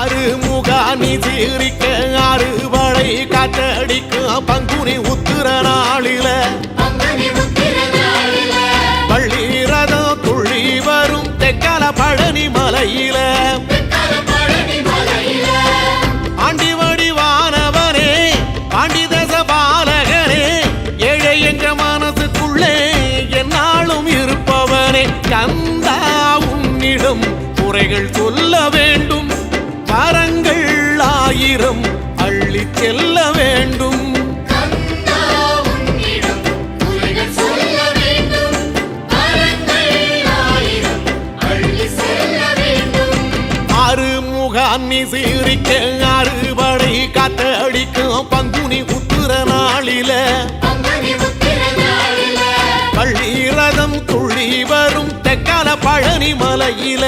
ஆறுமுகானி சீரிக்க அறுவடை காற்றடிக்கும் பங்குனி உத்திர நாளில பள்ளிரதம் துள்ளி வரும் தெக்கல பழனி மலையில ஆண்டி வடிவானவனே பாண்டி தேச பாலகனே ஏழை என்ற மனசுக்குள்ளே என்னாலும் இருப்பவனே கந்தா உன்னிடம் குறைகள் சொல்ல வேண்டும் வரங்கள் 1000 அள்ளி செல்ல வேண்டும் ஆறுமுகானி சீரிக்க அறுவடை காற்றடிக்கும் பங்குனி உத்திர நாளில பள்ளிரதம் துள்ளி வரும் தெக்கல பழனி மலையில